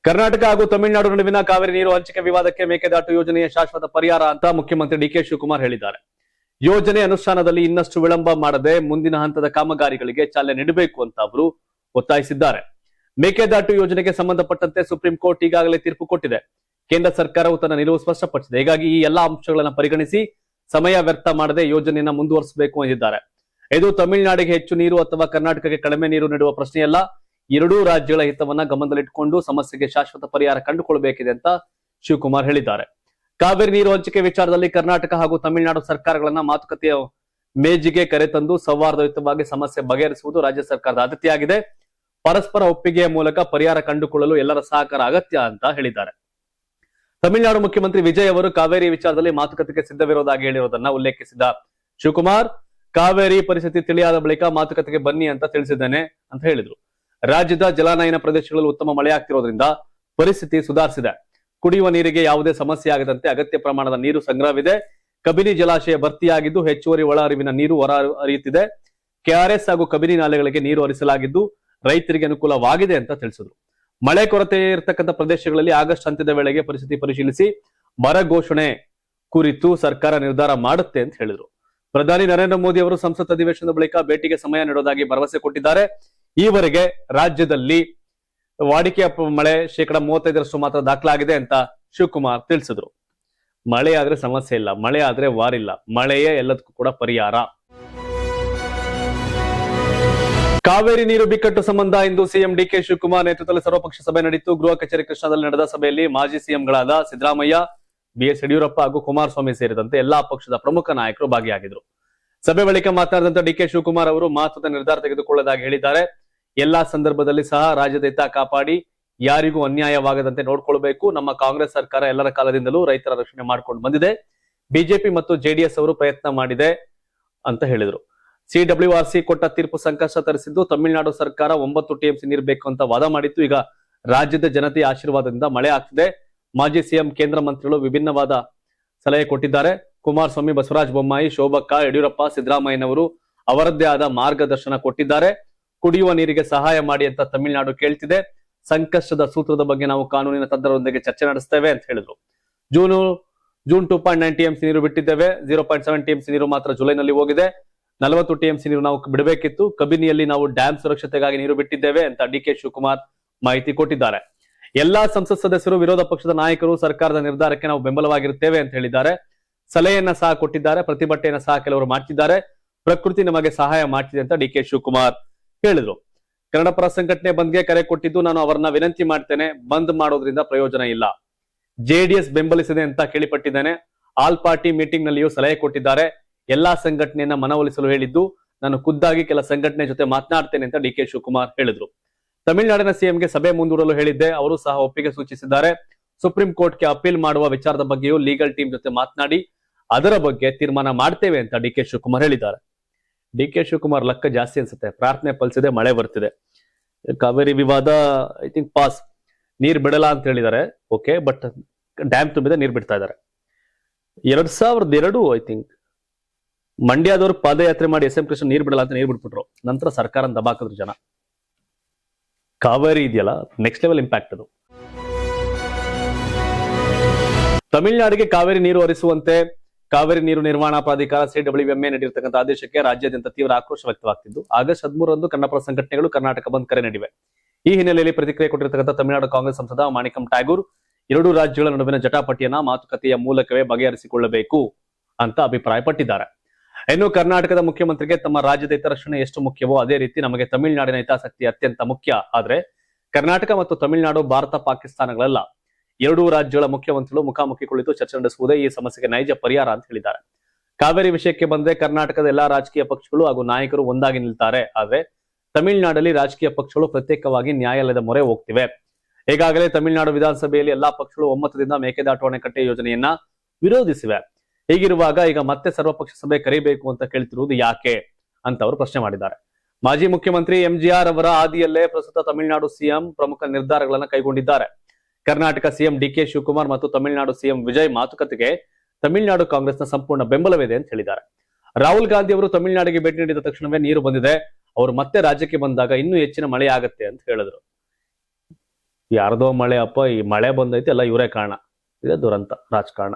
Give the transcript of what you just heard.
ಕರ್ನಾಟಕ ಹಾಗೂ ತಮಿಳುನಾಡು ನಡುವಿನ ಕಾವೇರಿ ನೀರು ಹಂಚಿಕೆ ವಿವಾದಕ್ಕೆ ಮೇಕೆದಾಟು ಯೋಜನೆಯ ಶಾಶ್ವತ ಪರಿಹಾರ ಅಂತ ಮುಖ್ಯಮಂತ್ರಿ ಡಿಕೆ ಶಿವಕುಮಾರ್ ಹೇಳಿದ್ದಾರೆ. ಯೋಜನೆ ಅನುಷ್ಠಾನದಲ್ಲಿ ಇನ್ನಷ್ಟು ವಿಳಂಬ ಮಾಡದೆ ಮುಂದಿನ ಹಂತದ ಕಾಮಗಾರಿಗಳಿಗೆ ಚಾಲನೆ ನೀಡಬೇಕು ಅಂತ ಅವರು ಒತ್ತಾಯಿಸಿದ್ದಾರೆ. ಮೇಕೆದಾಟು ಯೋಜನೆಗೆ ಸಂಬಂಧಪಟ್ಟಂತೆ ಸುಪ್ರೀಂ ಕೋರ್ಟ್ ಈಗಾಗಲೇ ತೀರ್ಪು ಕೊಟ್ಟಿದೆ. ಕೇಂದ್ರ ಸರ್ಕಾರವು ತನ್ನ ನಿಲುವು ಸ್ಪಷ್ಟಪಡಿಸಿದೆ. ಹೀಗಾಗಿ ಈ ಎಲ್ಲಾ ಅಂಶಗಳನ್ನು ಪರಿಗಣಿಸಿ ಸಮಯ ವ್ಯರ್ಥ ಮಾಡದೆ ಯೋಜನೆಯನ್ನ ಮುಂದುವರಿಸಬೇಕು ಎಂದಿದ್ದಾರೆ. ಇದು ತಮಿಳುನಾಡಿಗೆ ಹೆಚ್ಚು ನೀರು ಅಥವಾ ಕರ್ನಾಟಕಕ್ಕೆ ಕಡಿಮೆ ನೀರು ನೀಡುವ ಪ್ರಶ್ನೆಯಲ್ಲ. ಎರಡೂ ರಾಜ್ಯಗಳ ಹಿತವನ್ನ ಗಮನದಲ್ಲಿಟ್ಟುಕೊಂಡು ಸಮಸ್ಯೆಗೆ ಶಾಶ್ವತ ಪರಿಹಾರ ಕಂಡುಕೊಳ್ಳಬೇಕಿದೆ ಅಂತ ಶಿವಕುಮಾರ್ ಹೇಳಿದ್ದಾರೆ. ಕಾವೇರಿ ನೀರು ಹಂಚಿಕೆ ವಿಚಾರದಲ್ಲಿ ಕರ್ನಾಟಕ ಹಾಗೂ ತಮಿಳುನಾಡು ಸರ್ಕಾರಗಳನ್ನ ಮಾತುಕತೆಯ ಮೇಜಿಗೆ ಕರೆತಂದು ಸೌಹಾರ್ದಯುತವಾಗಿ ಸಮಸ್ಯೆ ಬಗೆಹರಿಸುವುದು ರಾಜ್ಯ ಸರ್ಕಾರದ ಆದ್ಯತೆಯಾಗಿದೆ. ಪರಸ್ಪರ ಒಪ್ಪಿಗೆಯ ಮೂಲಕ ಪರಿಹಾರ ಕಂಡುಕೊಳ್ಳಲು ಎಲ್ಲರ ಸಹಕಾರ ಅಗತ್ಯ ಅಂತ ಹೇಳಿದ್ದಾರೆ. ತಮಿಳುನಾಡು ಮುಖ್ಯಮಂತ್ರಿ ವಿಜಯ್ ಅವರು ಕಾವೇರಿ ವಿಚಾರದಲ್ಲಿ ಮಾತುಕತೆಗೆ ಸಿದ್ಧವಿರೋದಾಗಿ ಹೇಳಿರೋದನ್ನ ಉಲ್ಲೇಖಿಸಿದ ಶಿವಕುಮಾರ್, ಕಾವೇರಿ ಪರಿಸ್ಥಿತಿ ತಿಳಿಯಾದ ಬಳಿಕ ಮಾತುಕತೆಗೆ ಬನ್ನಿ ಅಂತ ತಿಳಿಸಿದ್ದೇನೆ ಅಂತ ಹೇಳಿದ್ರು. ರಾಜ್ಯದ ಜಲಾನಯನ ಪ್ರದೇಶಗಳಲ್ಲಿ ಉತ್ತಮ ಮಳೆಯಾಗ್ತಿರೋದ್ರಿಂದ ಪರಿಸ್ಥಿತಿ ಸುಧಾರಿಸಿದೆ. ಕುಡಿಯುವ ನೀರಿಗೆ ಯಾವುದೇ ಸಮಸ್ಯೆ ಆಗದಂತೆ ಅಗತ್ಯ ಪ್ರಮಾಣದ ನೀರು ಸಂಗ್ರಹವಿದೆ. ಕಬಿನಿ ಜಲಾಶಯ ಭರ್ತಿಯಾಗಿದ್ದು ಹೆಚ್ಚುವರಿ ಒಳ ಹರಿವಿನ ನೀರು ಹೊರ ಹರಿಯುತ್ತಿದೆ. ಕೆಆರ್ಎಸ್ ಹಾಗೂ ಕಬಿನಿ ನಾಲೆಗಳಿಗೆ ನೀರು ಹರಿಸಲಾಗಿದ್ದು ರೈತರಿಗೆ ಅನುಕೂಲವಾಗಿದೆ ಅಂತ ತಿಳಿಸಿದ್ರು. ಮಳೆ ಕೊರತೆ ಇರತಕ್ಕಂಥ ಪ್ರದೇಶಗಳಲ್ಲಿ ಆಗಸ್ಟ್ ಅಂತ್ಯದ ವೇಳೆಗೆ ಪರಿಸ್ಥಿತಿ ಪರಿಶೀಲಿಸಿ ಬರ ಘೋಷಣೆ ಕುರಿತು ಸರ್ಕಾರ ನಿರ್ಧಾರ ಮಾಡುತ್ತೆ ಅಂತ ಹೇಳಿದ್ರು. ಪ್ರಧಾನಿ ನರೇಂದ್ರ ಮೋದಿ ಅವರು ಸಂಸತ್ ಅಧಿವೇಶನದ ಬಳಿಕ ಭೇಟಿಗೆ ಸಮಯ ನೀಡೋದಾಗಿ ಭರವಸೆ ಕೊಟ್ಟಿದ್ದಾರೆ. ಈವರೆಗೆ ರಾಜ್ಯದಲ್ಲಿ ವಾಡಿಕೆಯ ಮಳೆ 35% ಮಾತ್ರ ದಾಖಲಾಗಿದೆ ಅಂತ ಶಿವಕುಮಾರ್ ತಿಳಿಸಿದ್ರು. ಮಳೆ ಆದ್ರೆ ಸಮಸ್ಯೆ ಇಲ್ಲ, ಮಳೆ ಆದ್ರೆ ವಾರಿಲ್ಲ, ಮಳೆಯೇ ಎಲ್ಲದಕ್ಕೂ ಕೂಡ ಪರಿಹಾರ. ಕಾವೇರಿ ನೀರು ಬಿಕ್ಕಟ್ಟು ಸಂಬಂಧ ಇಂದು ಸಿಎಂ ಡಿಕೆ ಶಿವಕುಮಾರ್ ನೇತೃತ್ವದಲ್ಲಿ ಸರ್ವಪಕ್ಷ ಸಭೆ ನಡೆಯಿತು. ಗೃಹ ಕಚೇರಿ ಕೃಷ್ಣದಲ್ಲಿ ನಡೆದ ಸಭೆಯಲ್ಲಿ ಮಾಜಿ ಸಿಎಂಗಳಾದ ಸಿದ್ದರಾಮಯ್ಯ, ಬಿಎಸ್ ಯಡಿಯೂರಪ್ಪ ಹಾಗೂ ಕುಮಾರಸ್ವಾಮಿ ಸೇರಿದಂತೆ ಎಲ್ಲಾ ಪಕ್ಷದ ಪ್ರಮುಖ ನಾಯಕರು ಭಾಗಿಯಾಗಿದ್ದರು. ಸಭೆ ಬಳಿಕ ಮಾತನಾಡಿದಂತ ಡಿಕೆ ಶಿವಕುಮಾರ್ ಅವರು ಮಹತ್ವದ ನಿರ್ಧಾರ ತೆಗೆದುಕೊಳ್ಳುವುದಾಗಿ ಹೇಳಿದ್ದಾರೆ. ಎಲ್ಲಾ ಸಂದರ್ಭದಲ್ಲಿ ಸಹ ರಾಜ್ಯದ ಹಿತ ಕಾಪಾಡಿ ಯಾರಿಗೂ ಅನ್ಯಾಯವಾಗದಂತೆ ನೋಡ್ಕೊಳ್ಬೇಕು. ನಮ್ಮ ಕಾಂಗ್ರೆಸ್ ಸರ್ಕಾರ ಎಲ್ಲರ ಕಾಲದಿಂದಲೂ ರೈತರ ರಕ್ಷಣೆ ಮಾಡ್ಕೊಂಡು ಬಂದಿದೆ. ಬಿಜೆಪಿ ಮತ್ತು ಜೆಡಿಎಸ್ ಅವರು ಪ್ರಯತ್ನ ಮಾಡಿದೆ ಅಂತ ಹೇಳಿದ್ರು. ಸಿಡಬ್ಲ್ಯೂಆರ್ಸಿ ಕೊಟ್ಟ ತೀರ್ಪು ಸಂಕಷ್ಟ ತರಿಸಿದ್ದು. ತಮಿಳುನಾಡು ಸರ್ಕಾರ 9 ಟಿಎಂಸಿ ನೀರು ಬೇಕು ಅಂತ ವಾದ ಮಾಡಿತ್ತು. ಈಗ ರಾಜ್ಯದ ಜನತೆಯ ಆಶೀರ್ವಾದದಿಂದ ಮಳೆ ಆಗ್ತಿದೆ. ಮಾಜಿ ಸಿಎಂ ಕೇಂದ್ರ ಮಂತ್ರಿಗಳು ವಿಭಿನ್ನವಾದ ಸಲಹೆ ಕೊಟ್ಟಿದ್ದಾರೆ. ಕುಮಾರಸ್ವಾಮಿ, ಬಸವರಾಜ ಬೊಮ್ಮಾಯಿ, ಶೋಭಕ್ಕ, ಯಡಿಯೂರಪ್ಪ, ಸಿದ್ದರಾಮಯ್ಯನವರು ಅವರದ್ದೇ ಆದ ಮಾರ್ಗದರ್ಶನ ಕೊಟ್ಟಿದ್ದಾರೆ. ಕುಡಿಯುವ ನೀರಿಗೆ ಸಹಾಯ ಮಾಡಿ ಅಂತ ತಮಿಳುನಾಡು ಕೇಳ್ತಿದೆ. ಸಂಕಷ್ಟದ ಸೂತ್ರದ ಬಗ್ಗೆ ನಾವು ಕಾನೂನಿನ ತಜ್ಞರೊಂದಿಗೆ ಚರ್ಚೆ ನಡೆಸ್ತೇವೆ ಅಂತ ಹೇಳಿದ್ರು. ಜೂನ್ 2.9 ಟಿಎಂಸಿ ನೀರು ಬಿಟ್ಟಿದ್ದೇವೆ. 0.7 ಟಿಎಂಸಿ ನೀರು ಮಾತ್ರ ಜುಲೈನಲ್ಲಿ ಹೋಗಿದೆ. 40 ಟಿಎಂಸಿ ನೀರು ನಾವು ಬಿಡಬೇಕಿತ್ತು. ಕಬಿನಿಯಲ್ಲಿ ನಾವು ಡ್ಯಾಮ್ ಸುರಕ್ಷತೆಗಾಗಿ ನೀರು ಬಿಟ್ಟಿದ್ದೇವೆ ಅಂತ ಡಿಕೆ ಶಿವಕುಮಾರ್ ಮಾಹಿತಿ ಕೊಟ್ಟಿದ್ದಾರೆ. ಎಲ್ಲಾ ಸಂಸತ್ ಸದಸ್ಯರು, ವಿರೋಧ ಪಕ್ಷದ ನಾಯಕರು ಸರ್ಕಾರದ ನಿರ್ಧಾರಕ್ಕೆ ನಾವು ಬೆಂಬಲವಾಗಿರುತ್ತೇವೆ ಅಂತ ಹೇಳಿದ್ದಾರೆ. ಸಲಹೆಯನ್ನ ಸಹ ಕೊಟ್ಟಿದ್ದಾರೆ. ಪ್ರತಿಭಟನೆಯನ್ನ ಸಹ ಕೆಲವರು ಮಾಡ್ತಿದ್ದಾರೆ. ಪ್ರಕೃತಿ ನಮಗೆ ಸಹಾಯ ಮಾಡ್ತಿದೆ ಅಂತ ಡಿಕೆ ಶಿವಕುಮಾರ್ ಹೇಳಿದ್ರು. ಕನ್ನಡ ಪರ ಸಂಘಟನೆ ಬಂದ್ಗೆ ಕರೆ ಕೊಟ್ಟಿದ್ದು ನಾನು ಅವರನ್ನ ವಿನಂತಿ ಮಾಡ್ತೇನೆ. ಬಂದ್ ಮಾಡೋದ್ರಿಂದ ಪ್ರಯೋಜನ ಇಲ್ಲ. ಜೆಡಿಎಸ್ ಬೆಂಬಲಿಸಿದೆ ಅಂತ ಕೇಳಿಪಟ್ಟಿದ್ದೇನೆ. ಆಲ್ ಪಾರ್ಟಿ ಮೀಟಿಂಗ್ ನಲ್ಲಿಯೂ ಸಲಹೆ ಕೊಟ್ಟಿದ್ದಾರೆ. ಎಲ್ಲಾ ಸಂಘಟನೆಯನ್ನ ಮನವೊಲಿಸಲು ಹೇಳಿದ್ದು. ನಾನು ಖುದ್ದಾಗಿ ಕೆಲ ಸಂಘಟನೆ ಜೊತೆ ಮಾತನಾಡ್ತೇನೆ ಅಂತ ಡಿಕೆ ಶಿವಕುಮಾರ್ ಹೇಳಿದ್ರು. ತಮಿಳುನಾಡಿನ ಸಿಎಂಗೆ ಸಭೆ ಮುಂದೂಡಲು ಹೇಳಿದ್ದೆ. ಅವರು ಸಹ ಒಪ್ಪಿಗೆ ಸೂಚಿಸಿದ್ದಾರೆ. ಸುಪ್ರೀಂ ಕೋರ್ಟ್ಗೆ ಅಪೀಲ್ ಮಾಡುವ ವಿಚಾರದ ಬಗ್ಗೆಯೂ ಲೀಗಲ್ ಟೀಮ್ ಜೊತೆ ಮಾತನಾಡಿ ಅದರ ಬಗ್ಗೆ ತೀರ್ಮಾನ ಮಾಡ್ತೇವೆ ಅಂತ ಡಿಕೆ ಶಿವಕುಮಾರ್ ಹೇಳಿದ್ದಾರೆ. ಡಿಕೆ ಶಿವಕುಮಾರ್ ಲಕ್ಕ ಜಾಸ್ತಿ ಅನ್ಸುತ್ತೆ. ಪ್ರಾರ್ಥನೆ ಫಲಿಸಿದೆ, ಮಳೆ ಬರ್ತಿದೆ. ಕಾವೇರಿ ವಿವಾದ ಐ ಥಿಂಕ್ ಪಾಸ್. ನೀರ್ ಬಿಡಲ್ಲ ಅಂತ ಹೇಳಿದ್ದಾರೆ. ಓಕೆ, ಬಟ್ ಡ್ಯಾಮ್ ತುಂಬಿದೆ, ನೀರ್ ಬಿಡ್ತಾ ಇದ್ದಾರೆ. 2002 ಐ ಥಿಂಕ್ ಮಂಡ್ಯದವರು ಪಾದಯಾತ್ರೆ ಮಾಡಿ ಎಸ್ ಎಂ ಕೃಷ್ಣ ನೀರ್ ಬಿಡಲ್ಲ ಅಂತ ನೀರ್ ಬಿಟ್ಬಿಟ್ರು. ನಂತರ ಸರ್ಕಾರ ದಬಾಕಿದ್ರು ಜನ. ಕಾವೇರಿ ಇದೆಯಲ್ಲ, ನೆಕ್ಸ್ಟ್ ಲೆವೆಲ್ ಇಂಪ್ಯಾಕ್ಟ್ ಅದು. ತಮಿಳುನಾಡಿಗೆ ಕಾವೇರಿ ನೀರು ಹರಿಸುವಂತೆ ಕಾವೇರಿ ನೀರು ನಿರ್ವಹಣಾ ಪ್ರಾಧಿಕಾರ ಸಿಡಬ್ಲ್ಯೂಎಂಎ ನೀಡಿರತಕ್ಕಂಥ ಆದೇಶಕ್ಕೆ ರಾಜ್ಯಾದ್ಯಂತ ತೀವ್ರ ಆಕ್ರೋಶ ವ್ಯಕ್ತವಾಗ್ತಿದ್ದು. ಆಗಸ್ಟ್ 13ರಂದು ಕನ್ನಡಪರ ಸಂಘಟನೆಗಳು ಕರ್ನಾಟಕ ಬಂದ್ ಕರೆ ನೀಡಿವೆ. ಈ ಹಿನ್ನೆಲೆಯಲ್ಲಿ ಪ್ರತಿಕ್ರಿಯೆ ಕೊಟ್ಟಿರತಕ್ಕಂಥ ತಮಿಳುನಾಡು ಕಾಂಗ್ರೆಸ್ ಸಂಸದ ಮಾಣಿಕಂ ಠಾಗೂರ್ ಎರಡೂ ರಾಜ್ಯಗಳ ನಡುವಿನ ಜಟಾಪಟಿಯನ್ನ ಮಾತುಕತೆಯ ಮೂಲಕವೇ ಬಗೆಹರಿಸಿಕೊಳ್ಳಬೇಕು ಅಂತ ಅಭಿಪ್ರಾಯಪಟ್ಟಿದ್ದಾರೆ. ಇನ್ನು ಕರ್ನಾಟಕದ ಮುಖ್ಯಮಂತ್ರಿಗೆ ತಮ್ಮ ರಾಜ್ಯದ ಹಿತರಕ್ಷಣೆ ಎಷ್ಟು ಮುಖ್ಯವೋ ಅದೇ ರೀತಿ ನಮಗೆ ತಮಿಳುನಾಡಿನ ಹಿತಾಸಕ್ತಿ ಅತ್ಯಂತ ಮುಖ್ಯ. ಆದ್ರೆ ಕರ್ನಾಟಕ ಮತ್ತು ತಮಿಳುನಾಡು ಭಾರತ ಪಾಕಿಸ್ತಾನಗಳಲ್ಲ. ಎರಡೂ ರಾಜ್ಯಗಳ ಮುಖ್ಯಮಂತ್ರಿಗಳು ಮುಖಾಮುಖಿ ಕುಳಿತು ಚರ್ಚೆ ನಡೆಸುವುದೇ ಈ ಸಮಸ್ಯೆಗೆ ನೈಜ ಪರಿಹಾರ ಅಂತ ಹೇಳಿದ್ದಾರೆ. ಕಾವೇರಿ ವಿಷಯಕ್ಕೆ ಬಂದ್ರೆ ಕರ್ನಾಟಕದ ಎಲ್ಲಾ ರಾಜಕೀಯ ಪಕ್ಷಗಳು ಹಾಗೂ ನಾಯಕರು ಒಂದಾಗಿ ನಿಲ್ತಾರೆ. ಆದ್ರೆ ತಮಿಳುನಾಡಲ್ಲಿ ರಾಜಕೀಯ ಪಕ್ಷಗಳು ಪ್ರತ್ಯೇಕವಾಗಿ ನ್ಯಾಯಾಲಯದ ಮೊರೆ ಹೋಗ್ತಿವೆ. ಈಗಾಗಲೇ ತಮಿಳುನಾಡು ವಿಧಾನಸಭೆಯಲ್ಲಿ ಎಲ್ಲಾ ಪಕ್ಷಗಳು ಒಮ್ಮತದಿಂದ ಮೇಕೆದಾಟು ಅಣೆಕಟ್ಟೆ ಯೋಜನೆಯನ್ನ ವಿರೋಧಿಸಿವೆ. ಹೀಗಿರುವಾಗ ಈಗ ಮತ್ತೆ ಸರ್ವಪಕ್ಷ ಸಭೆ ಕರೆಯಬೇಕು ಅಂತ ಕೇಳ್ತಿರುವುದು ಯಾಕೆ ಅಂತ ಅವರು ಪ್ರಶ್ನೆ ಮಾಡಿದ್ದಾರೆ. ಮಾಜಿ ಮುಖ್ಯಮಂತ್ರಿ ಎಂಜಿಆರ್ ಅವರ ಹಾದಿಯಲ್ಲೇ ಪ್ರಸ್ತುತ ತಮಿಳುನಾಡು ಸಿಎಂ ಪ್ರಮುಖ ನಿರ್ಧಾರಗಳನ್ನು ಕೈಗೊಂಡಿದ್ದಾರೆ. ಕರ್ನಾಟಕ ಸಿಎಂ ಡಿಕೆ ಶಿವಕುಮಾರ್ ಮತ್ತು ತಮಿಳುನಾಡು ಸಿಎಂ ವಿಜಯ್ ಮಾತುಕತೆಗೆ ತಮಿಳುನಾಡು ಕಾಂಗ್ರೆಸ್ನ ಸಂಪೂರ್ಣ ಬೆಂಬಲವಿದೆ ಅಂತ ಹೇಳಿದ್ದಾರೆ. ರಾಹುಲ್ ಗಾಂಧಿ ಅವರು ತಮಿಳುನಾಡಿಗೆ ಭೇಟಿ ನೀಡಿದ ತಕ್ಷಣವೇ ನೀರು ಬಂದಿದೆ. ಅವರು ಮತ್ತೆ ರಾಜ್ಯಕ್ಕೆ ಬಂದಾಗ ಇನ್ನೂ ಹೆಚ್ಚಿನ ಮಳೆ ಆಗತ್ತೆ ಅಂತ ಹೇಳಿದ್ರು. ಯಾರ್ದೋ ಮಳೆ ಅಪ್ಪ, ಈ ಮಳೆ ಬಂದೈತಿ ಎಲ್ಲ ಇವರೇ ಕಾರಣ. ಇದೇ ದುರಂತ ರಾಜಕಾರಣ.